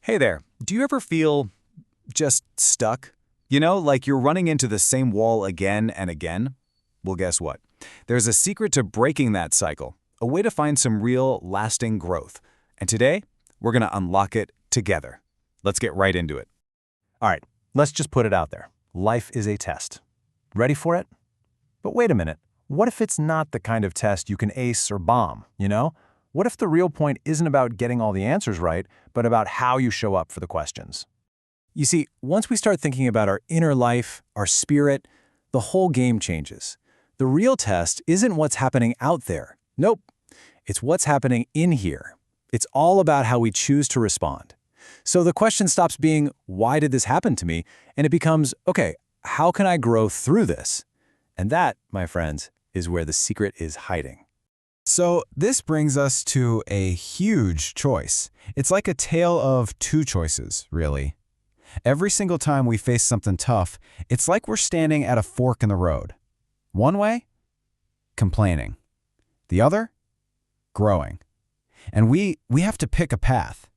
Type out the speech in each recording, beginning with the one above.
Hey there, do you ever feel just stuck? Like you're running into the same wall again and again? Well, guess what? There's a secret to breaking that cycle, a way to find some real, lasting growth. And today, we're going to unlock it together. Let's get right into it. All right, let's just put it out there. Life is a test. Ready for it? But wait a minute. What if it's not the kind of test you can ace or bomb? What if the real point isn't about getting all the answers right, but about how you show up for the questions? You see, once we start thinking about our inner life, our spirit, the whole game changes. The real test isn't what's happening out there. Nope. It's what's happening in here. It's all about how we choose to respond. So the question stops being, why did this happen to me? And it becomes, okay, how can I grow through this? And that, my friends, is where the secret is hiding. So this brings us to a huge choice. It's like a tale of two choices, really. Every single time we face something tough, it's like we're standing at a fork in the road. One way? Complaining. The other? Growing. And we have to pick a path.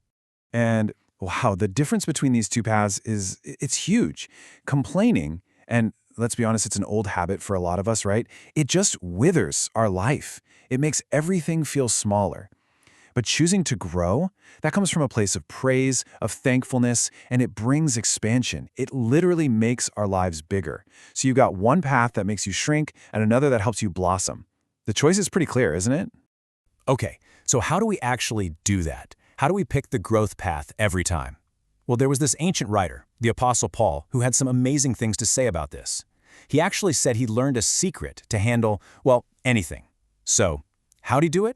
And wow, the difference between these two paths it's huge. Complaining, and let's be honest, it's an old habit for a lot of us, right? It just withers our life. It makes everything feel smaller. But choosing to grow, that comes from a place of praise, of thankfulness, and it brings expansion. It literally makes our lives bigger. So you've got one path that makes you shrink and another that helps you blossom. The choice is pretty clear, isn't it? Okay, so how do we actually do that? How do we pick the growth path every time? Well, there was this ancient writer, the Apostle Paul, who had some amazing things to say about this. He actually said he learned a secret to handle, well, anything. So, how'd he do it?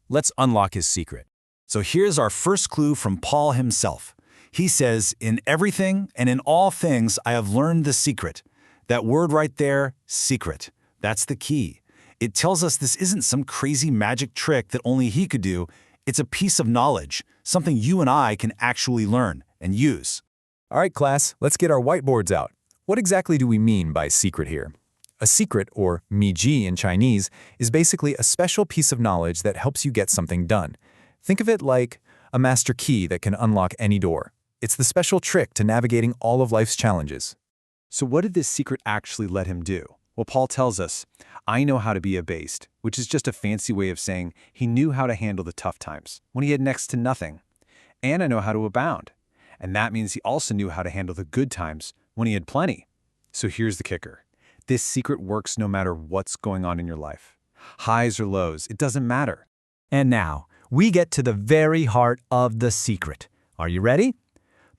Let's unlock his secret. So here's our first clue from Paul himself. He says, "In everything and in all things I have learned the secret." That word right there, secret. That's the key. It tells us this isn't some crazy magic trick that only he could do. It's a piece of knowledge, something you and I can actually learn and use. All right, class, let's get our whiteboards out. What exactly do we mean by secret here? A secret, or miji in Chinese, is basically a special piece of knowledge that helps you get something done. Think of it like a master key that can unlock any door. It's the special trick to navigating all of life's challenges. So what did this secret actually let him do? Well, Paul tells us, I know how to be abased, which is just a fancy way of saying he knew how to handle the tough times, when he had next to nothing. And I know how to abound. And that means he also knew how to handle the good times, when he had plenty. So here's the kicker. This secret works no matter what's going on in your life. Highs or lows, it doesn't matter. And now, we get to the very heart of the secret. Are you ready?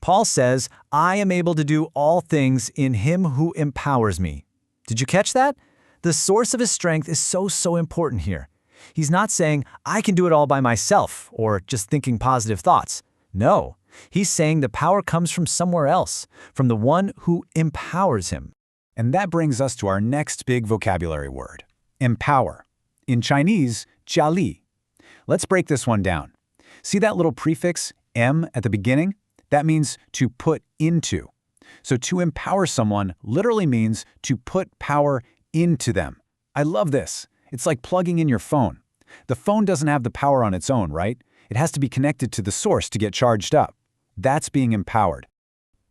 Paul says, I am able to do all things in him who empowers me. Did you catch that? The source of his strength is so important here. He's not saying, I can do it all by myself, or just thinking positive thoughts. No, he's saying the power comes from somewhere else, from the one who empowers him. And that brings us to our next big vocabulary word, empower. In Chinese, jiali. Let's break this one down. See that little prefix, m, at the beginning? That means to put into. So to empower someone literally means to put power into them. I love this. It's like plugging in your phone. The phone doesn't have the power on its own, right? It has to be connected to the source to get charged up. That's being empowered.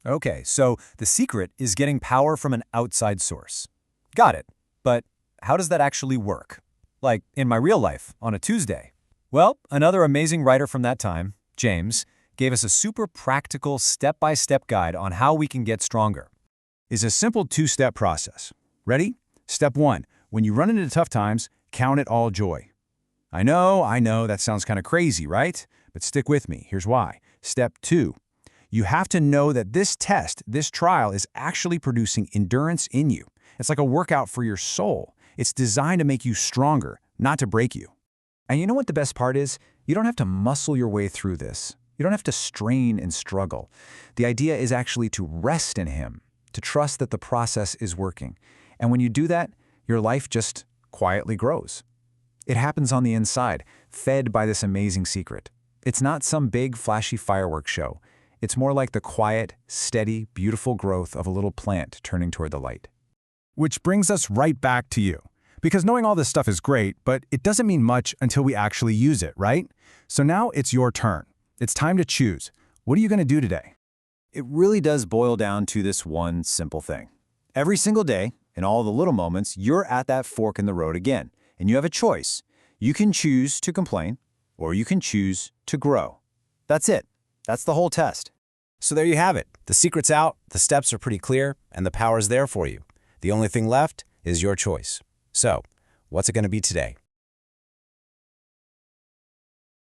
Okay, so the secret is getting power from an outside source. Got it. But how does that actually work? Like in my real life, on a Tuesday. Well, another amazing writer from that time, James, gave us a super practical step-by-step guide on how we can get stronger. It's a simple two-step process. Ready? Step 1. When you run into tough times, count it all joy. I know, that sounds kind of crazy, right? But stick with me. Here's why. Step 2. You have to know that this test, this trial, is actually producing endurance in you. It's like a workout for your soul. It's designed to make you stronger, not to break you. And you know what the best part is? You don't have to muscle your way through this. You don't have to strain and struggle. The idea is actually to rest in him, to trust that the process is working. And when you do that, your life just quietly grows. It happens on the inside, fed by this amazing secret. It's not some big, flashy fireworks show. It's more like the quiet, steady, beautiful growth of a little plant turning toward the light. Which brings us right back to you. Because knowing all this stuff is great, but it doesn't mean much until we actually use it, right? So now it's your turn. It's time to choose. What are you going to do today? It really does boil down to this one simple thing. Every single day, in all the little moments, you're at that fork in the road again, and you have a choice. You can choose to complain, or you can choose to grow. That's it. That's the whole test. So there you have it. The secret's out, the steps are pretty clear, and the power's there for you. The only thing left is your choice. So, what's it going to be today?